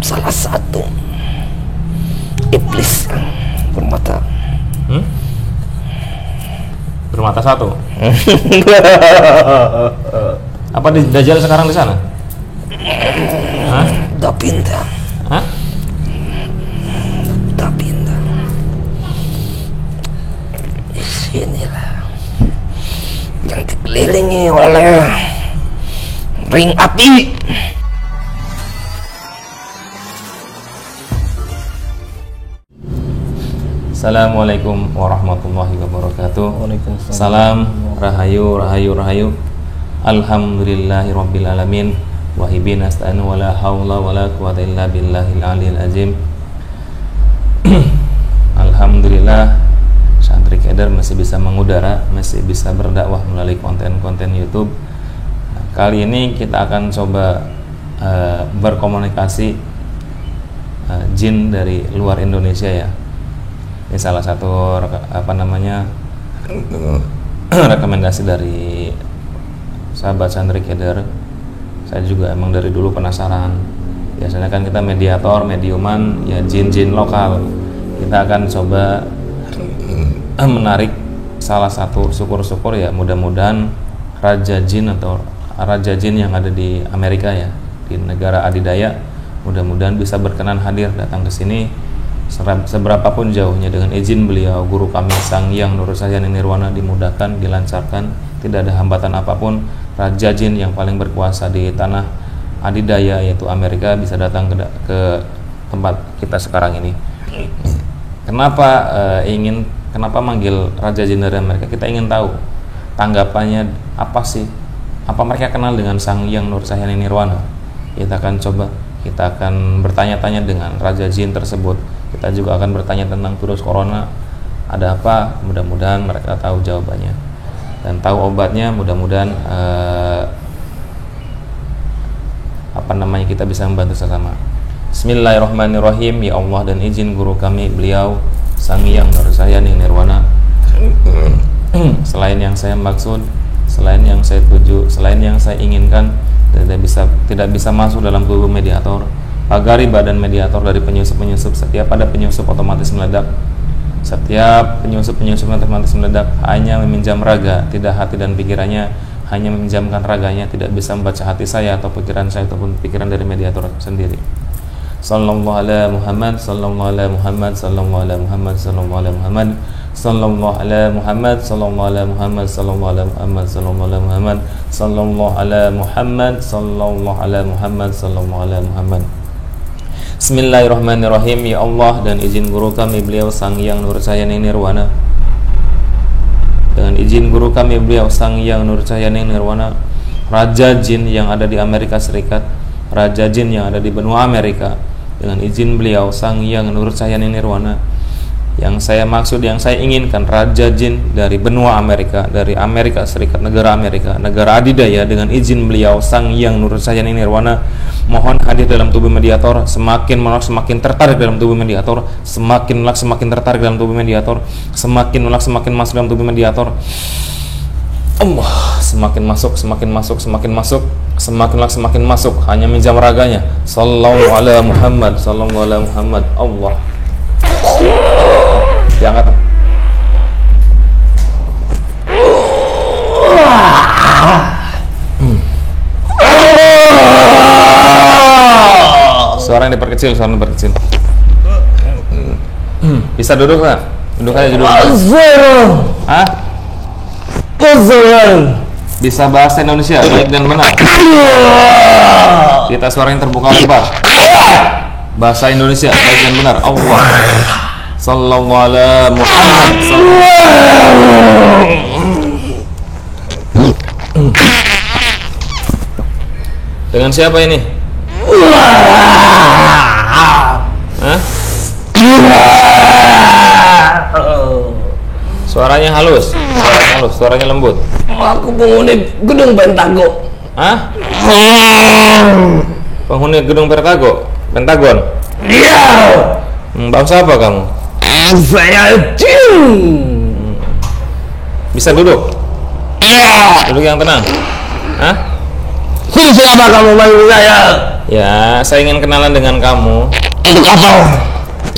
salah satu iblis bermata bermata satu. Apa di Dajjal sekarang di sana? Hah? Udah pindah. Hah? Udah pindah. Di sinilah yang dikelilingi oleh ring api. Assalamualaikum warahmatullahi wabarakatuh. Waalaikumsalam. Salam rahayu rahayu rahayu. Alhamdulillahi rabbil alamin. Wahibin asta'inu wala hawla wala quwata illa billahil aliyil azim. Alhamdulillah Santri Keder masih bisa mengudara, masih bisa berdakwah melalui konten-konten YouTube. Nah, kali ini kita akan coba berkomunikasi jin dari luar Indonesia ya. Ini salah satu rekomendasi dari sahabat Santri Keder. Saya juga emang dari dulu penasaran. Biasanya kan kita mediator, mediuman, ya jin-jin lokal. Kita akan coba menarik salah satu, syukur-syukur ya, mudah-mudahan raja jin atau raja jin yang ada di Amerika ya, di negara adidaya, mudah-mudahan bisa berkenan hadir datang ke sini. Seberapapun jauhnya, dengan izin beliau, guru kami Sang Hyang Nursahyani Nirwana, dimudahkan, dilancarkan, tidak ada hambatan apapun. Raja jin yang paling berkuasa di tanah adidaya yaitu Amerika bisa datang ke tempat kita sekarang ini. Kenapa manggil raja jin dari Amerika? Kita ingin tahu tanggapannya apa sih? Apa mereka kenal dengan Sang Hyang Nursahyani Nirwana? Kita akan bertanya-tanya dengan raja jin tersebut. Kita juga akan bertanya tentang virus corona, ada apa, mudah-mudahan mereka tahu jawabannya dan tahu obatnya. Mudah-mudahan kita bisa membantu sesama. Bismillahirrahmanirrahim. Ya Allah, dan izin guru kami beliau Sang Hyang Nursahyani Nirwana, selain yang saya maksud, selain yang saya tuju, selain yang saya inginkan, tidak bisa masuk dalam tubuh mediator. Pagari badan mediator dari penyusup-penyusup. Setiap ada penyusup otomatis meledak. Setiap penyusup otomatis meledak. Hanya meminjam raga, tidak hati dan pikirannya. Hanya meminjamkan raganya, tidak bisa membaca hati saya atau pikiran saya ataupun pikiran dari mediator sendiri. Sallallahu ala Muhammad, sallallahu ala Muhammad, sallallahu ala Muhammad, sallallahu ala Muhammad, sallallahu ala Muhammad, sallallahu ala Muhammad, sallallahu ala Muhammad, sallallahu ala Muhammad, sallallahu ala Muhammad, sallallahu ala Muhammad, sallallahu ala Muhammad. Bismillahirrahmanirrahim. Ya Allah, dan izin guru kami beliau Sang Hyang Nursahyani Nirwana, dengan izin guru kami beliau Sang Hyang Nursahyani Nirwana, raja jin yang ada di Amerika Serikat, raja jin yang ada di benua Amerika, dengan izin beliau Sang Hyang Nursahyani Nirwana, yang saya maksud, yang saya inginkan, raja jin dari benua Amerika, dari Amerika Serikat, negara Amerika, negara adidaya, dengan izin beliau Sang Hyang Nursahyani Nirwana, mohon hadir dalam tubuh mediator. Semakin menolak semakin tertarik dalam tubuh mediator, semakin menolak semakin tertarik dalam tubuh mediator, semakin menolak semakin masuk dalam tubuh mediator. Allah, semakin masuk, semakin masuk, semakin masuk, semakin menolak semakin masuk. Hanya minjam raganya. Sallallahu ala Muhammad, sallallahu ala Muhammad. Allah, diangkat. Suara yang diperkecil, Bisa duduk nggak? Duduk aja duduk. Hah? Bisa bahasa Indonesia baik dan benar. Kita suara yang terbuka lebar. Bahasa Indonesia baik dan benar. Allah. Sallallahu ala Muhammad. Dengan siapa ini? Hah? Suaranya halus, suaranya lembut. Aku penghuni gedung Pentago. Hah? Penghuni gedung Pentagon? Iya. Bangsa apa kamu? Saya jin. Bisa duduk? Iya. Duduk yang tenang. Hah? Siapa kamu panggil saya? Ya, saya ingin kenalan dengan kamu. Untuk apa?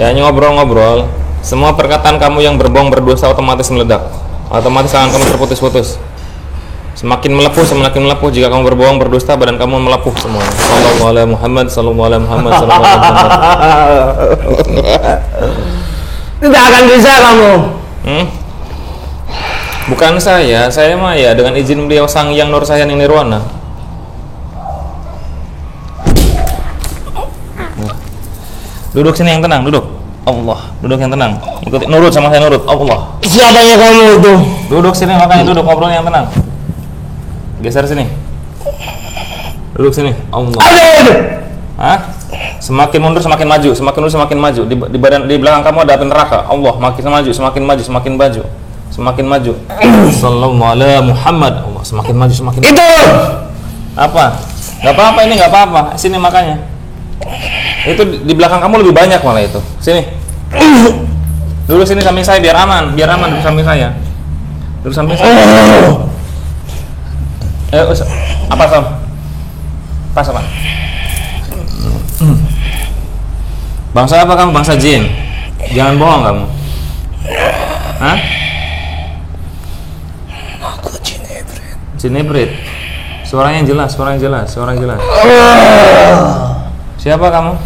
Ya, hanya ngobrol-ngobrol. Semua perkataan kamu yang berbohong berdosa otomatis meledak. Otomatis tangan kamu terputus-putus. Semakin melepuh jika kamu berbohong berdusta, badan kamu melepuh semua. Sallallahu alaihi Muhammad, sallallahu alaihi Muhammad, sallallahu alaihi Muhammad. Tidak akan bisa kamu. Bukan saya mah ya dengan izin beliau Sang Hyang Nur Sahyang Nirwana. Duduk sini yang tenang, duduk. Allah, duduk yang tenang. Ikuti, nurut sama saya, nurut. Allah. Siapanya kamu itu? Duduk sini, makanya duduk, ngobrol yang tenang. Geser sini. Duduk sini. Allah. Aduh. Hah? Semakin mundur semakin maju, semakin mundur semakin maju. Di belakang kamu ada api neraka. Allah, makin maju, semakin maju, semakin maju. Semakin maju. Sallallahu alaihi Muhammad. Allah, semakin maju, semakin maju. Itu. Apa? Gak apa-apa ini, gak apa-apa. Sini makanya. Itu di belakang kamu lebih banyak malah itu. Sini. Dulu sini samping saya biar aman duduk samping saya. Duduk samping saya. Apa Sam? Pas apa? Bangsa apa kamu? Bangsa jin. Jangan bohong kamu. Hah? Aku jin hybrid. Jin hybrid. Suaranya jelas. Siapa kamu?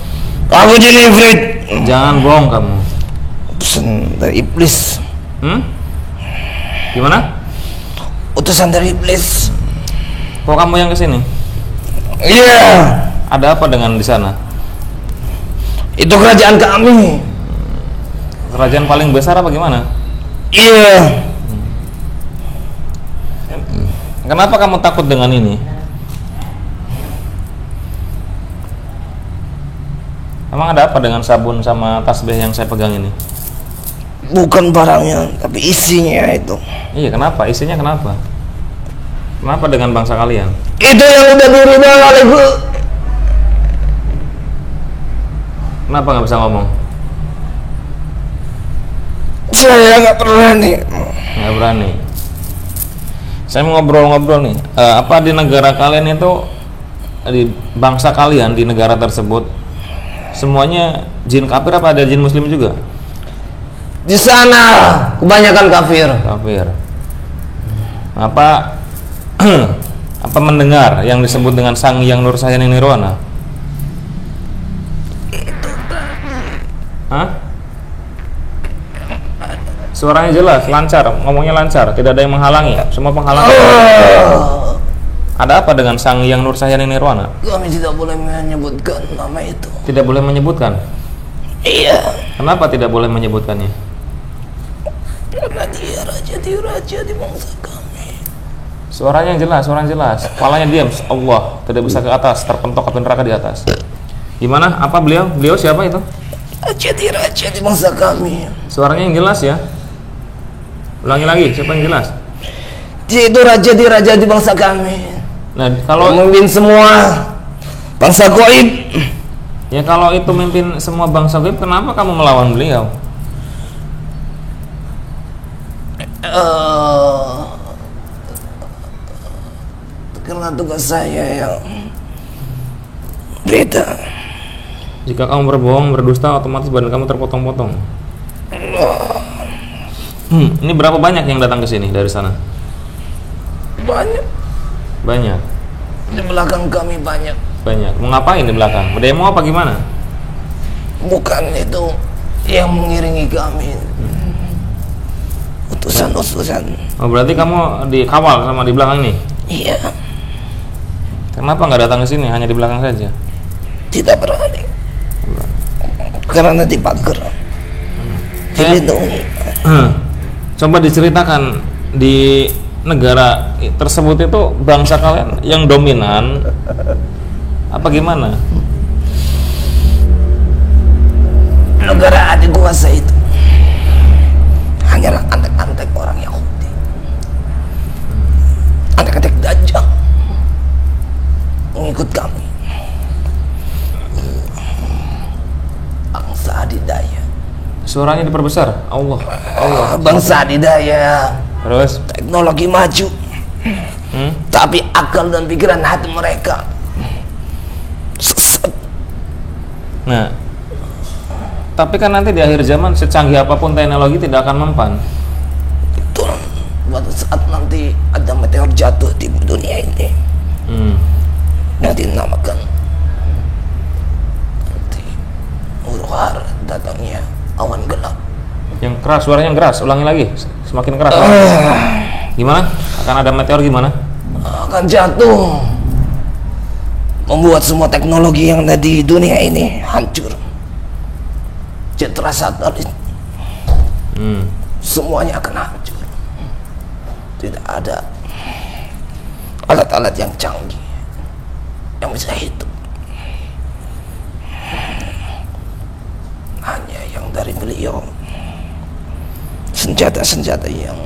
Aku jin hybrid. Jangan bohong kamu. Utusan dari iblis. Gimana? Utusan dari iblis. Kok kamu yang kesini? Iya. Ada apa dengan di sana? Itu kerajaan kami. Kerajaan paling besar apa gimana? Iya. Kenapa kamu takut dengan ini? Emang ada apa dengan sabun sama tasbih yang saya pegang ini? Bukan barangnya, tapi isinya itu. Iya, kenapa? Isinya kenapa? Kenapa dengan bangsa kalian? Itu yang udah dirubah olehku. Kenapa nggak bisa ngomong? Saya nggak berani. Nggak berani. Saya mau ngobrol-ngobrol nih. Apa di negara kalian itu, di bangsa kalian di negara tersebut, semuanya jin kafir apa ada jin muslim juga? Di sana kebanyakan kafir. Kafir. Apa mendengar yang disebut dengan Sang Hyang Nur Sahyang Nirwana? Hah? Suaranya jelas, lancar, ngomongnya lancar, tidak ada yang menghalangi, semua penghalang. Ada apa dengan Sang Hyang Nur Sahyang Nirwana? Kami tidak boleh menyebutkan nama itu. Tidak boleh menyebutkan. Iya. Kenapa tidak boleh menyebutkannya? Karena dia raja di bangsa kami. Suaranya jelas, kepalanya diam. Allah, tidak bisa ke atas, terpentok api neraka di atas. Gimana? Apa beliau? Beliau siapa itu? Raja di bangsa kami. Suaranya yang jelas ya. Ulangi lagi, siapa yang jelas? Dia itu raja di bangsa kami. Nah, kalau memimpin semua bangsa gaib. Ya kalau itu memimpin semua bangsa gaib, kenapa kamu melawan beliau? Karena tugas saya yang beda. Jika kamu berbohong, berdusta, otomatis badan kamu terpotong-potong. Ini berapa banyak yang datang ke sini dari sana? Banyak. Di belakang kami banyak. Mau ngapain di belakang? Berdemo apa gimana? Bukan itu yang mengiringi kami. Utusan. Oh, berarti kamu dikawal sama di belakang ini? Iya. Kenapa nggak datang ke sini, hanya di belakang saja? Tidak berani. Karena dipagar. Dilindungi. Coba diceritakan di negara tersebut itu bangsa kalian yang dominan apa gimana? Negara adik kuasa itu hanyalah antek-antek orang Yahudi, antek-antek Dajjal mengikut kami. Bangsa adidaya. Suaranya diperbesar. Allah. Bangsa adidaya. Terus Teknologi maju. Tapi akal dan pikiran hati mereka sesat. Nah, tapi kan nanti di akhir zaman secanggih apapun teknologi tidak akan mempan. Betul. Pada saat nanti ada meteor jatuh di dunia ini, yang dinamakan nanti huru-hara, datangnya awan gelap. Yang keras, suaranya yang keras, ulangi lagi, semakin keras. Gimana? Akan ada meteor gimana? Akan jatuh, membuat semua teknologi yang ada di dunia ini hancur. Citra satelit, semuanya akan hancur. Tidak ada alat-alat yang canggih yang bisa hidup. Hanya yang dari beliau, senjata-senjata yang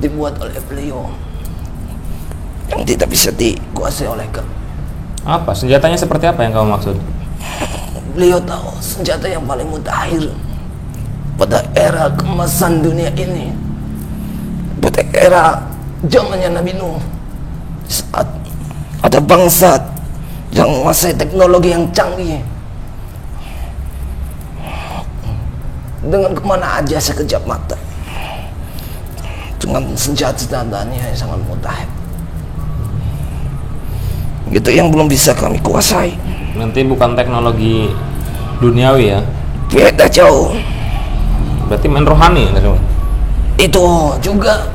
dibuat oleh beliau, yang tidak bisa dikuasai oleh kami. Apa? Senjatanya seperti apa yang kamu maksud? Beliau tahu senjata yang paling mutakhir pada era keemasan dunia ini, pada era zamannya Nabi Nuh, saat ada bangsa yang menguasai teknologi yang canggih, dengan kemana aja sekejap mata, dengan senjata-senjatanya yang sangat mutakhir. Itu yang belum bisa kami kuasai. Nanti bukan teknologi duniawi ya? Beda jauh. Berarti main rohani ya? Itu juga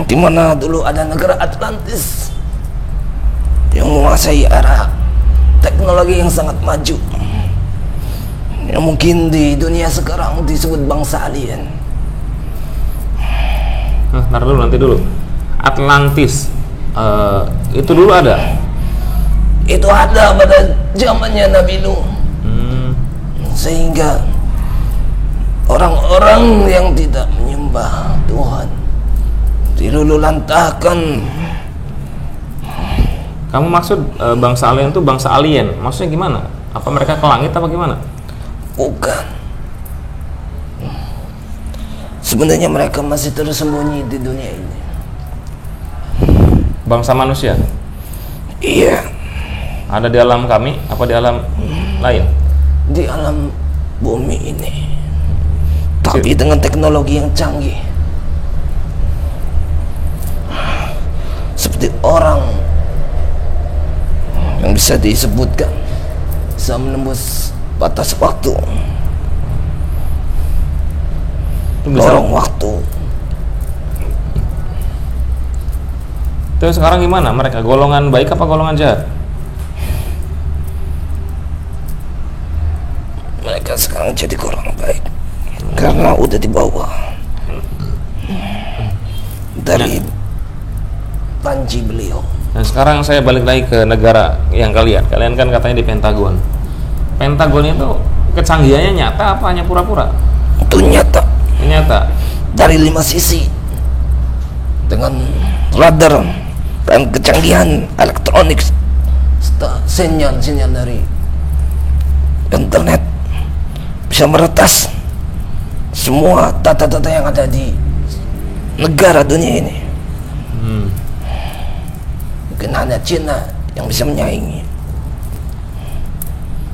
di mana dulu ada negara Atlantis yang menguasai era teknologi yang sangat maju, yang mungkin di dunia sekarang disebut bangsa alien. Ntar dulu, nanti dulu. Atlantis itu dulu ada? Itu ada pada zamannya Nabi Nuh. Sehingga orang-orang yang tidak menyembah Tuhan dilululantahkan. Kamu maksud bangsa alien itu bangsa alien? Maksudnya gimana? Apa mereka ke langit apa gimana? Bukan. Sebenarnya mereka masih tersembunyi di dunia ini. Bangsa manusia? Iya. Ada di alam kami apa di alam lain? Di alam bumi ini, tapi dengan teknologi yang canggih, seperti orang yang bisa disebutkan bisa menembus batas waktu, lorong waktu. Terus sekarang gimana? Mereka golongan baik apa golongan jahat? Mereka sekarang jadi kurang baik karena udah dibawa dari panji beliau. Dan sekarang saya balik lagi ke negara yang kalian kan katanya di Pentagon. Pentagon itu kecanggihannya nyata apa hanya pura-pura? Itu nyata. Nyata. Dari 5 sisi, dengan radar dan kecanggihan elektronik, sinyal dari internet bisa meretas semua tata-tata yang ada di negara dunia ini. Mungkin hanya Cina yang bisa menyaingi.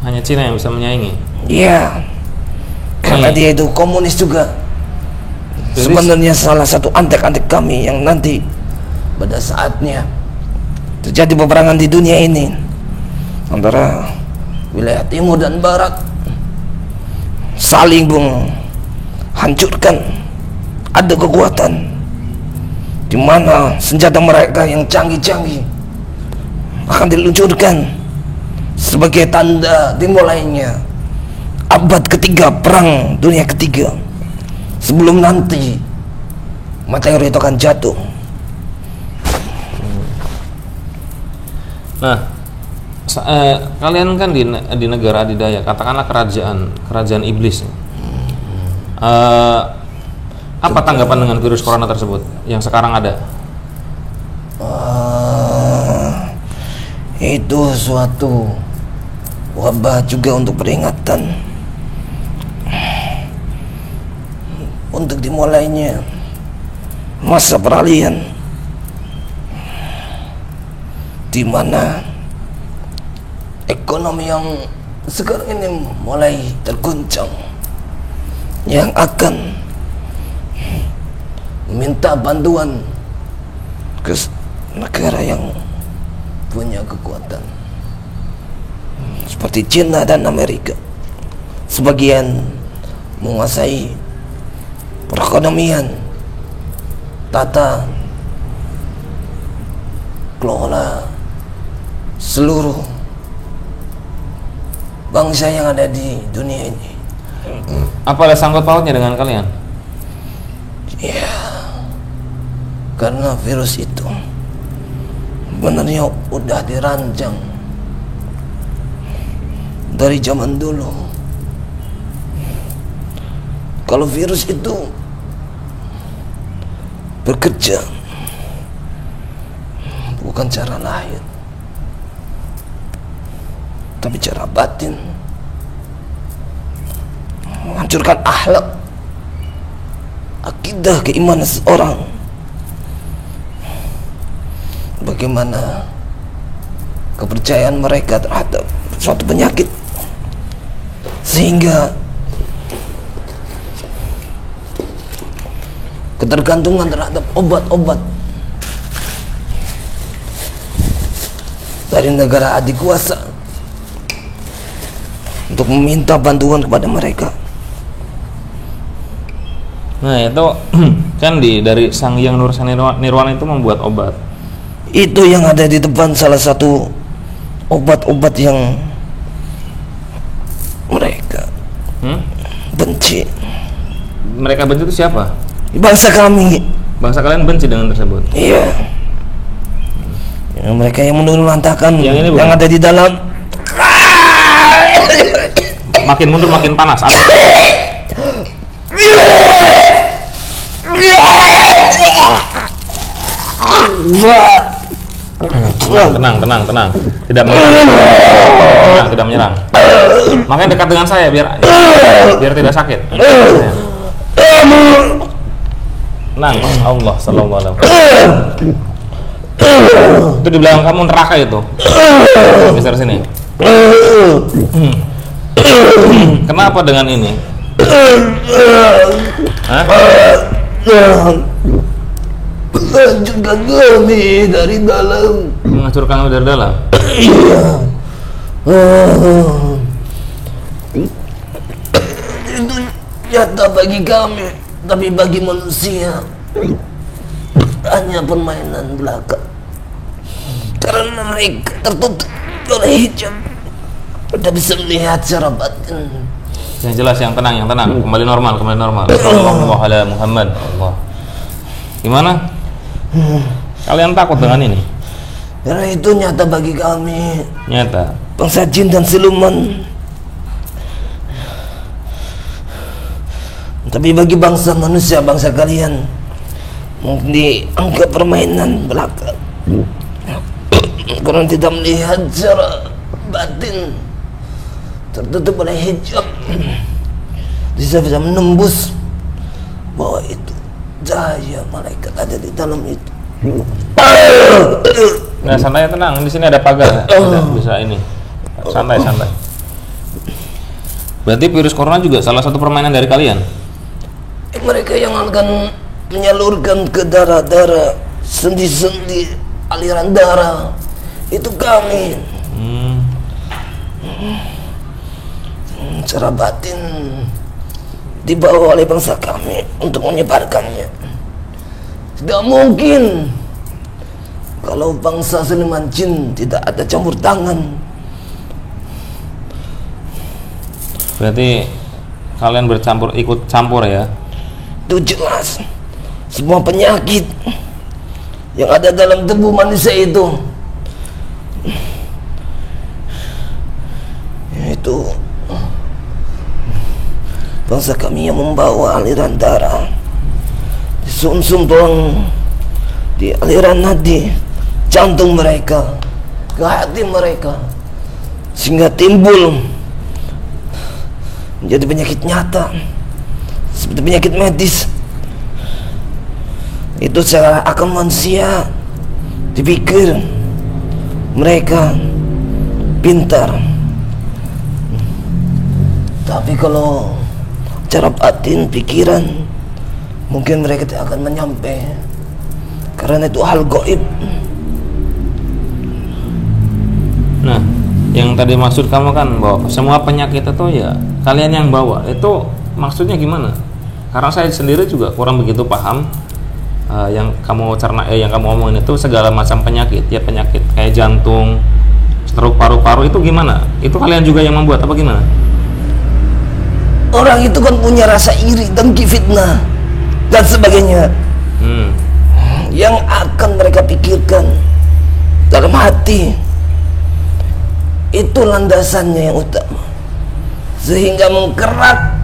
Hanya Cina yang bisa menyaingi? Iya, karena dia itu komunis juga. Sebenarnya salah satu antek-antek kami yang nanti pada saatnya terjadi peperangan di dunia ini antara wilayah timur dan barat, saling menghancurkan. Ada kekuatan di mana senjata mereka yang canggih-canggih akan diluncurkan sebagai tanda dimulainya abad ketiga, perang dunia ketiga, sebelum nanti meteor itu akan jatuh. Nah, kalian kan di negara adidaya, katakanlah kerajaan iblis. Apa tanggapan dengan virus corona tersebut yang sekarang ada? Itu suatu wabah juga untuk peringatan, untuk dimulainya masa peralihan di mana ekonomi yang sekarang ini mulai terguncang, yang akan meminta bantuan ke negara yang punya kekuatan seperti China dan Amerika. Sebagian menguasai perekonomian, tata kelola seluruh bangsa yang ada di dunia ini. Apa ada sangkut pautnya dengan kalian? Ya, karena virus itu sebenarnya udah dirancang dari zaman dulu. Kalau virus itu bekerja bukan cara lahir, tapi cara batin, menghancurkan akhlak, akidah, keimanan seseorang. Bagaimana kepercayaan mereka terhadap suatu penyakit, sehingga ketergantungan terhadap obat-obat dari negara adik kuasa untuk meminta bantuan kepada mereka. Nah itu kan dari Sang Hyang Nursa Nirwana itu membuat obat. Itu yang ada di depan salah satu obat-obat yang mereka benci. Mereka benci itu siapa? Bangsa kami. Bangsa kalian benci dengan tersebut? Iya. Ya, mereka yang menurunlantakan yang ada di dalam. Makin mundur makin panas. Tenang. Tidak menyerang. Makanya dekat dengan saya biar tidak sakit. Tenang, Allah sallallahu alaihi wasallam. Itu di belakang kamu neraka itu. Geser sini. Kenapa dengan ini? Hah? Menghancurkan kami dari dalam. Menghancurkan kami dari dalam? Iya. Itu nyata bagi kami, tapi bagi manusia hanya permainan belaka. Karena mereka tertutup oleh hijab, tidak bisa melihat secara batin. Yang jelas, yang tenang, kembali normal. Sallallahu alaihi Muhammad. Allah. Gimana? Kalian takut dengan ini? Karena itu nyata bagi kami. Nyata. Bangsa jin dan siluman. Tapi bagi bangsa manusia, bangsa kalian, mungkin dianggap permainan belaka. Karena tidak melihat secara batin, tertutup oleh hijab, bisa menembus bahwa itu cahaya malaikat ada di dalam itu. Nah, santai, tenang. Di sini ada pagar, bisa ini. Santai. Berarti virus corona juga salah satu permainan dari kalian. Mereka yang akan menyalurkan ke darah-darah, sendi-sendi, aliran darah, itu kami. Secara batin dibawa oleh bangsa kami untuk menyebarkannya. Tidak mungkin kalau bangsa siluman jin tidak ada campur tangan. Berarti kalian ikut campur ya? Itu jelas. Semua penyakit yang ada dalam tubuh manusia itu, yaitu bangsa kami yang membawa aliran darah di sumsum tulang, di aliran nadi jantung mereka ke hati mereka, sehingga timbul menjadi penyakit nyata seperti penyakit medis. Itu salah akal manusia. Dipikir mereka pintar, tapi kalau cara batin, pikiran, mungkin mereka tidak akan menyampai, karena itu hal gaib. Nah, yang tadi maksud kamu kan bahwa semua penyakit itu ya kalian yang bawa, itu maksudnya gimana? Karena saya sendiri juga kurang begitu paham. Yang kamu yang kamu omongin itu segala macam penyakit, ya penyakit kayak jantung, stroke, paru-paru, itu gimana? Itu kalian juga yang membuat apa gimana? Orang itu kan punya rasa iri, dengki, fitnah dan sebagainya, yang akan mereka pikirkan dalam hati. Itu landasannya yang utama, sehingga mengkerak